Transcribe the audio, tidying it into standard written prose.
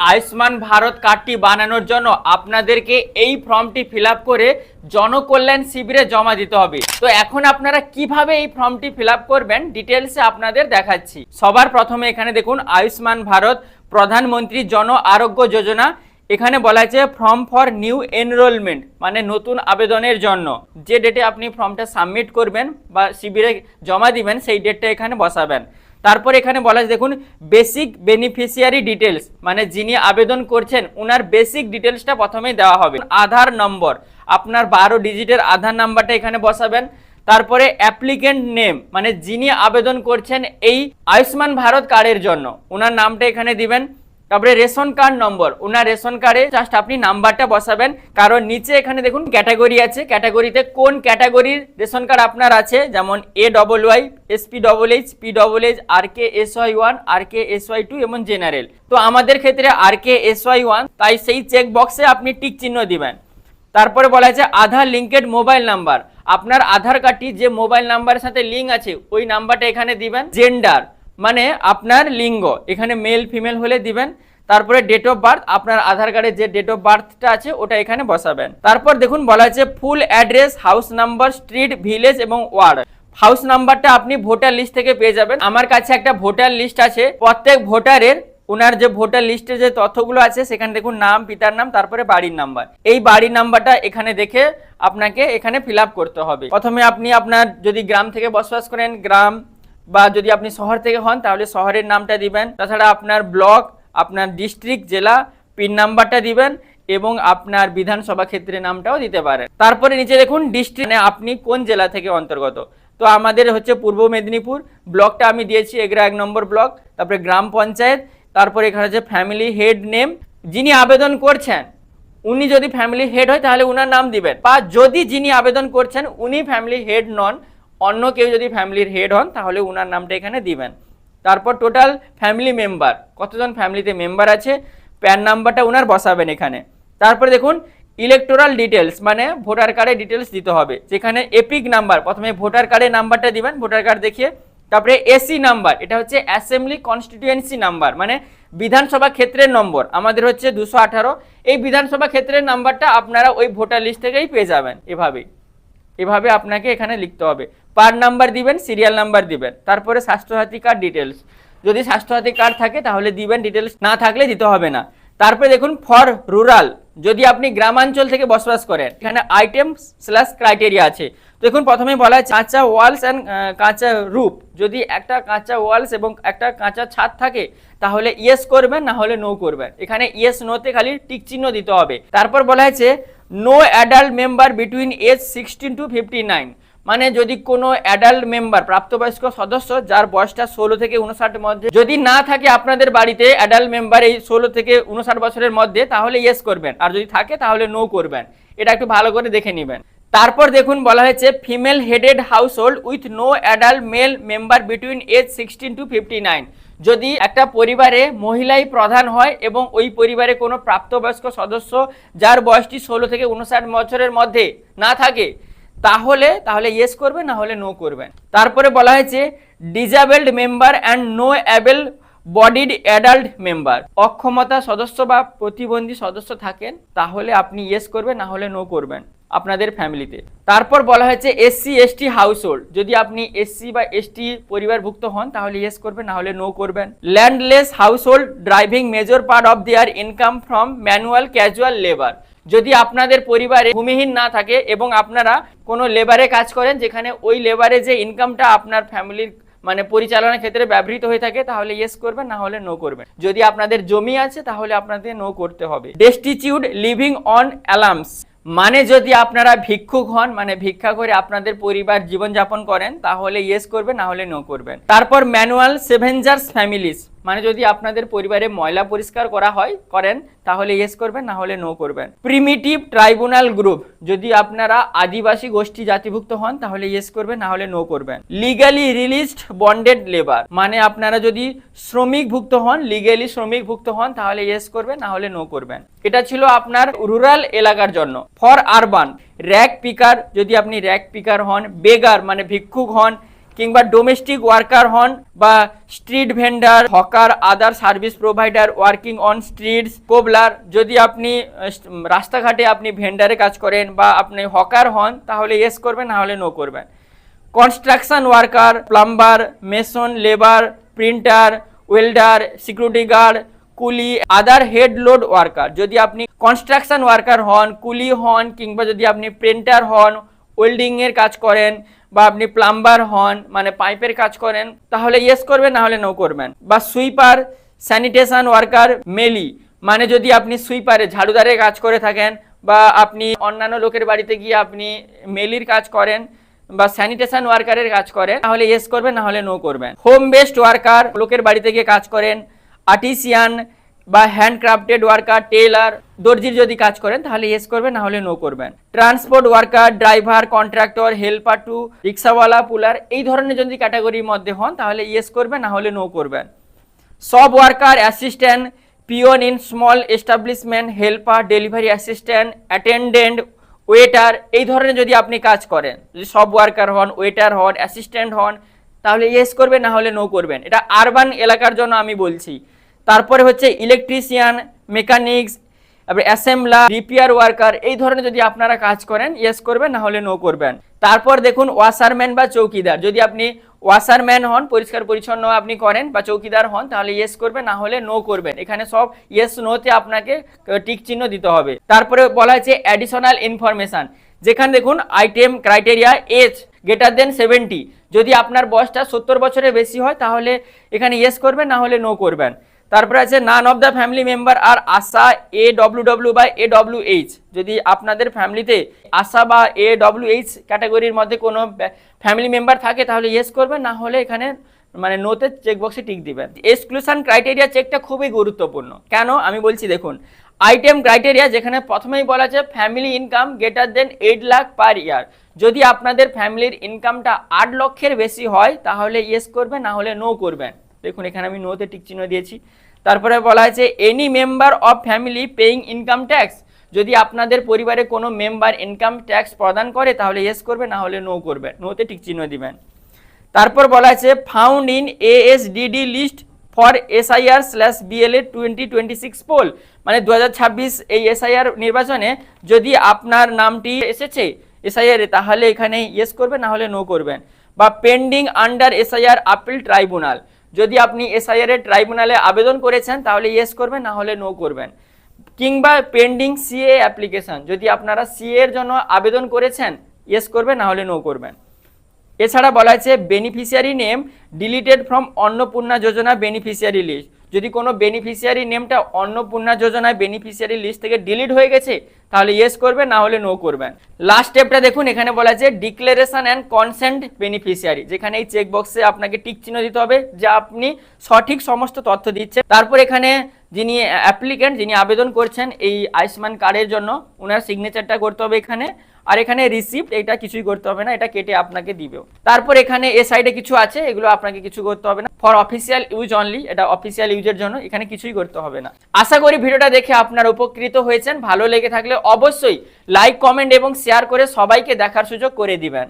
আয়ুষ্মান ভারত কার্ডটি বানানোর জন্য আপনাদেরকে এই ফর্মটি ফিল আপ করে জনকল্যাণ শিবিরে জমা দিতে হবে। তো এখন আপনারা কিভাবে এই ফর্মটি ফিল আপ করবেন ডিটেলসে আপনাদের দেখাচ্ছি। সবার প্রথমে এখানে দেখুন আয়ুষ্মান ভারত প্রধানমন্ত্রী জন আরোগ্য যোজনা, এখানে বলা আছে ফর্ম ফর নিউ এনরোলমেন্ট, মানে নতুন আবেদনের জন্য যে ডেটে আপনি ফর্মটা সাবমিট করবেন বা শিবিরে জমা দিবেন সেই ডেটটা এখানে বসাবেন। তারপর এখানে বলা আছে দেখুন বেসিক বেনিফিশিয়ারি ডিটেলস, মানে যিনি আবেদন করছেন ওনার বেসিক ডিটেলসটা প্রথমেই দেওয়া হবে। আধার নম্বর, আপনার 12 ডিজিটের আধার নাম্বারটা এখানে বসাবেন। তারপরে অ্যাপ্লিকেন্ট নেম, মানে যিনি আবেদন করছেন এই আয়ুষ্মান ভারত কার্ডের জন্য ওনার নামটা এখানে দিবেন। তারপরে রেশন কার্ড নম্বর, ওনার রেশন কার্ডে জাস্ট আপনি নাম্বারটা বসাবেন, কারণ নিচে এখানে দেখুন ক্যাটাগরি আছে, ক্যাটাগরিতে কোন ক্যাটাগরির রেশন কার্ড আপনার আছে, যেমন AYY, SPHH, PHH, RKSY1, RKSY2 এবং জেনারেল। তো আমাদের ক্ষেত্রে RKSY1, তাই সেই চেক বক্সে আপনি টিক চিহ্ন দিবেন। তারপরে বলা আছে আধার লিঙ্কেড মোবাইল নাম্বার, আপনার আধার কার্ডটি যে মোবাইল নাম্বারের সাথে লিঙ্ক আছে ওই নাম্বারটা এখানে দিবেন। জেন্ডার, মানে আপনার লিঙ্গ, এখানে মেল ফিমেল হলে দিবেন। তারপরে ডেট অফ বার্থ, আপনার আধার কার্ডে যে ডেট অফ বার্থটা আছে ওটা এখানে বসাবেন। তারপর দেখুন বলা আছে full address, house number, street, village এবং ওয়ার্ড। হাউস নাম্বারটা আপনি ভোটার লিস্ট থেকে পেয়ে যাবেন। আমার কাছে একটা ভোটার লিস্ট আছে, প্রত্যেক ভোটারের ওনার যে ভোটার লিস্টে যে তথ্যগুলো আছে সেখানে দেখুন নাম, পিতার নাম, তারপরে বাড়ির নাম্বার। এই বাড়ির নাম্বারটা এখানে দেখে আপনাকে এখানে ফিল আপ করতে হবে। প্রথমে আপনি আপনার যদি গ্রাম থেকে বসবাস করেন গ্রাম, বা যদি আপনি শহর থেকে হন তাহলে শহরের নামটা দিবেন। তাছাড়া আপনার ব্লক, আপনার ডিস্ট্রিক্ট, জেলা, পিন নাম্বারটা দিবেন এবং আপনার বিধানসভা ক্ষেত্রের নামটাও দিতে পারেন। তারপরে নিচে দেখুন ডিস্ট্রিক্ট, মানে আপনি কোন জেলা থেকে অন্তর্গত। তো আমাদের হচ্ছে পূর্ব মেদিনীপুর, ব্লকটা আমি দিয়েছি 11 নম্বর ব্লক। তারপরে গ্রাম পঞ্চায়েত, তারপরে এখানে হচ্ছে ফ্যামিলি হেড নেম, যিনি আবেদন করছেন উনি যদি ফ্যামিলি হেড হয় তাহলে উনার নাম দিবেন, বা যদি যিনি আবেদন করছেন উনি ফ্যামিলি হেড নন, অন্য কেউ যদি ফ্যামিলির হেড হন তাহলে উনার নামটা এখানে দিবেন। তারপর টোটাল ফ্যামিলি মেম্বার, কতজন ফ্যামিলিতে মেম্বার আছে, প্যান নাম্বারটা উনার বসাবেন এখানে। তারপরে দেখুন ইলেকটোরাল ডিটেলস, মানে ভোটার কার্ডের ডিটেলস দিতে হবে, যেখানে এপিক নাম্বার, প্রথমে ভোটার কার্ডের নাম্বারটা দিবেন ভোটার কার্ড দেখিয়ে। তারপরে এসি নাম্বার, এটা হচ্ছে অ্যাসেম্বলি কনস্টিটিউয়েন্সি নাম্বার, মানে বিধানসভা ক্ষেত্রের নম্বর, আমাদের হচ্ছে 218। এই বিধানসভা ক্ষেত্রের নাম্বারটা আপনারা ওই ভোটার লিস্ট থেকেই পেয়ে যাবেন। এভাবে আপনাকে এখানে লিখতে হবে। পার নাম্বার দিবেন, সিরিয়াল নাম্বার দিবেন। তারপরে স্বাস্থ্যসাথী কার্ড ডিটেলস, যদি স্বাস্থ্যসাথী কার্ড থাকে তাহলে দিবেন, ডিটেলস না থাকলে দিতে হবে না। তারপরে দেখুন ফর রুরাল, যদি আপনি গ্রামাঞ্চল থেকে বসবাস করেন এখানে আইটেম/ক্রাইটেরিয়া আছে। দেখুন প্রথমে বলা হয় কাঁচা ওয়ালস অ্যান্ড কাঁচা রুফ, যদি একটা কাঁচা ওয়ালস এবং একটা কাঁচা ছাদ থাকে তাহলে ইয়েস করবেন, না হলে নো করবেন। এখানে ইয়েস নোতে খালি টিক চিহ্ন দিতে হবে। তারপর বলা হয়েছে no adult member between age 16 to 59, মানে যদি কোনো অ্যাডাল্ট মেম্বার, প্রাপ্তবয়স্ক সদস্য যার বয়সটা 16 থেকে 59 মধ্যে যদি না থাকে আপনাদের বাড়িতে অ্যাডাল্ট মেম্বার এই 16 থেকে 59 বছরের মধ্যে তাহলে ইয়েস করবেন, আর যদি থাকে তাহলে নো করবেন। এটা একটু ভালো করে দেখে নেবেন। তারপর দেখুন বলা হয়েছে female headed house hold with no adult male member between age 16 to 59, যদি একটা পরিবারে মহিলাই প্রধান হয় এবং ওই পরিবারে কোনো প্রাপ্তবয়স্ক সদস্য যার বয়সটি 16 থেকে 59 বছরের মধ্যে না থাকে তাহলে ইয়েস করবেন, না হলে নো করবেন। তারপরে বলা হয়েছে disabled member and no able bodied adult member, অক্ষমতা সদস্য বা প্রতিবন্ধী সদস্য থাকেন তাহলে আপনি ইয়েস করবেন, না হলে নো করবেন আপনাদের ফ্যামিলিতে। তারপর বলা হয়েছে SC/ST হাউস হোল্ড, যদি আপনি SC বা ST পরিবারভুক্ত হন তাহলে ইয়েস করবেন, না হলে নো করবেন। Landless house hold driving major part of their income from manual casual labour, যদি আপনাদের পরিবারে ভূমিহীন না থাকে এবং আপনারা কোনো লেবারে কাজ করেন যেখানে ওই লেবারে যে ইনকামটা আপনার ফ্যামিলির মানে পরিচালনার ক্ষেত্রে ব্যবহৃত হয়ে থাকে তাহলে ইয়েস করবেন, না হলে নো করবেন। যদি আপনাদের জমি আছে তাহলে আপনাদের নো করতে হবে। ডেস্টিটিউট লিভিং অন অ্যালামস, মানে যদি আপনারা ভিক্ষুক হন, মানে ভিক্ষা করে আপনাদের পরিবার জীবনযাপন করেন তাহলে ইয়েস করবেন, না হলে নো করবেন। তারপর ম্যানুয়াল সেভেঞ্জার্স ফ্যামিলিস, মানে যদি আপনাদের পরিবারে ময়লা পরিষ্কার করেন তাহলে ইয়েস করবেন, না হলে নো করবেন। প্রিমিটিভ ট্রাইব্যুনাল গ্রুপ, যদি আপনারা আদিবাসী গোষ্ঠী জাতিভুক্ত হন তাহলে ইয়েস করবেন, না হলে নো করবেন। লিগালি রিলিজড বন্ডেড লেবার, মানে আপনারা যদি শ্রমিকভুক্ত হন, লিগালি শ্রমিকভুক্ত হন তাহলে ইয়েস করবেন, না হলে নো করবেন। এটা ছিল আপনার রুরাল এলাকার জন্য। ফর আরবান র্যাক পিকার, যদি আপনি র্যাক পিকার হন, বেগার মানে ভিক্ষুক হন, কিংবা ডোমেস্টিক ওয়ার্কার হন বা street vendor, hawker, other service provider working on streets, cobbler, যদি আপনি রাস্তাঘাটে আপনি ভেন্ডারে কাজ করেন বা আপনি হকার হন তাহলে ইয়েস করবেন, না হলে নো করবেন। Construction worker, plumber, mason, labour, printer, welder, security guard, coolie, other head load worker, যদি আপনি কনস্ট্রাকশন ওয়ার্কার হন, কুলি হন, কিংবা যদি আপনি প্রিন্টার হন, ওয়েল্ডিংয়ের কাজ করেন বা আপনি প্লাম্বার হন মানে পাইপের কাজ করেন তাহলে ইয়েস করবেন, না হলে নো করবেন। বা সুইপার, স্যানিটেশন ওয়ার্কার, মেলি, মানে যদি আপনি সুইপারে ঝাড়ুদারের কাজ করে থাকেন বা আপনি অন্যান্য লোকের বাড়িতে গিয়ে আপনি মেলির কাজ করেন বা স্যানিটেশন ওয়ার্কারের কাজ করেন তাহলে ইয়েস করবেন, না হলে নো করবেন। হোম বেসড ওয়ার্কার, লোকের বাড়িতে গিয়ে কাজ করেন, আর্টিসিয়ান বা হ্যান্ডক্রাফটেড ওয়ার্কার, টেইলার, দর্জির যদি কাজ করেন তাহলে ইয়েস করবেন, না হলে নো করবেন। Transport worker, driver, contractor, helper too, রিক্সাওয়ালা, পুলার, এই ধরনের যদি ক্যাটাগরির মধ্যে হন তাহলে ইয়েস করবেন, না হলে নো করবেন। সব worker, assistant, peon in small establishment, helper, delivery assistant, attendant, waiter, এই ধরনের যদি আপনি কাজ করেন, যদি সব ওয়ার্কার হন, ওয়েটার হন, অ্যাসিস্ট্যান্ট হন তাহলে ইয়েস করবেন, না হলে নো করবেন। এটা আরবান এলাকার জন্য আমি বলছি। তারপরে হচ্ছে ইলেকট্রিশিয়ান, মেকানিক্স, তারপরে অ্যাসেম্বলার, রিপেয়ার ওয়ার্কার, এই ধরনের যদি আপনারা কাজ করেন ইয়েস করবেন, না হলে নো করবেন। তারপর দেখুন ওয়াশারম্যান বা চৌকিদার, যদি আপনি ওয়াশারম্যান হন, পরিষ্কার পরিচ্ছন্ন আপনি করেন বা চৌকিদার হন তাহলে ইয়েস করবেন, না হলে নো করবেন। এখানে সব ইয়েস নোতে আপনাকে টিক চিহ্ন দিতে হবে। তারপরে বলা হয়েছে অ্যাডিশনাল ইনফরমেশন, যেখানে দেখুন item criteria age greater than 70, যদি আপনার বয়সটা 70 বছরের বেশি হয় তাহলে এখানে ইয়েস করবেন, না হলে নো করবেন। তারপরে আছে none of the family member আর আশা AWW বা AWH, যদি আপনাদের ফ্যামিলিতে আশা বা AWH ক্যাটাগরির মধ্যে কোনো ফ্যামিলি মেম্বার থাকে তাহলে ইয়েস করবেন, না হলে এখানে মানে নোতে চেকবক্সে টিক দিবেন। এক্সক্লুশন ক্রাইটেরিয়া চেকটা খুবই গুরুত্বপূর্ণ। কেন আমি বলছি দেখুন, আইটেম ক্রাইটেরিয়া যেখানে প্রথমেই বলা আছে family income greater than 8 lakh per year, যদি আপনাদের ফ্যামিলির ইনকামটা 8 লক্ষের বেশি হয় তাহলে ইয়েস করবেন, না হলে নো করবেন। দেখুন এখানে আমি নোতে টিক চিহ্ন দিয়েছি। তারপরে বলা আছে any member of family paying income tax, যদি আপনাদের পরিবারে কোনো মেম্বার ইনকাম ট্যাক্স প্রদান করে তাহলে ইয়েস করবেন, না হলে নো করবেন, নোতে টিক চিহ্ন দিবেন। তারপর বলা আছে found in ASDD list for SIR/BLA 2026 poll, মানে 2026 এই SIR নির্বাচনে যদি আপনার নামটি এসেছে SIR তাহলে এখানে ইয়েস করবেন, না হলে নো করবেন। বা pending under SIR appeal tribunal, যদি আপনি SIR এর ট্রাইব্যুনালে আবেদন করেছেন তাহলে ইয়েস করবেন, না হলে নো করবেন। কিংবা পেন্ডিং CA অ্যাপ্লিকেশন, যদি আপনারা CA এর জন্য আবেদন করেছেন ইয়েস করবেন, না হলে নো করবেন। এছাড়া বলা আছে beneficiary name deleted from Annapurna Yojana beneficiary list, যদি কোনো বেনিফিশিয়ারি নেমটা অন্নপূর্ণা যোজনায় বেনিফিশিয়ারি লিস্ট থেকে ডিলিট হয়ে গেছে তাহলে ইয়েস করবেন, না হলে নো করবেন। লাস্ট স্টেপটা দেখুন এখানে বলা আছে ডিক্লারেশন অ্যান্ড কনসেন্ট বেনিফিশিয়ারি, যেখানে এই চেকবক্সে আপনাকে টিক চিহ্ন দিতে হবে যে আপনি সঠিক সমস্ত তথ্য দিচ্ছেন। তারপর এখানে যিনি অ্যাপ্লিকেন্ট, যিনি আবেদন করছেন এই আয়ুষ্মান কার্ডের জন্য, ওনার সিগনেচারটা করতে হবে এখানে। আর এখানে রিসিপ্ট, এটা কিছুই করতে হবে না, এটা কেটে আপনাকে দিবেও। তারপর এখানে এ সাইডে কিছু আছে, এগুলো আপনাকে কিছু করতে হবে না, ফর অফিসিয়াল ইউজ অনলি, এটা অফিসিয়াল ইউজের জন্য, এখানে কিছুই করতে হবে না। আশা করি ভিডিওটা দেখে আপনারা উপকৃত হয়েছেন। ভালো লেগে থাকলে অবশ্যই লাইক, কমেন্ট এবং শেয়ার করে সবাইকে দেখার সুযোগ করে দিবেন।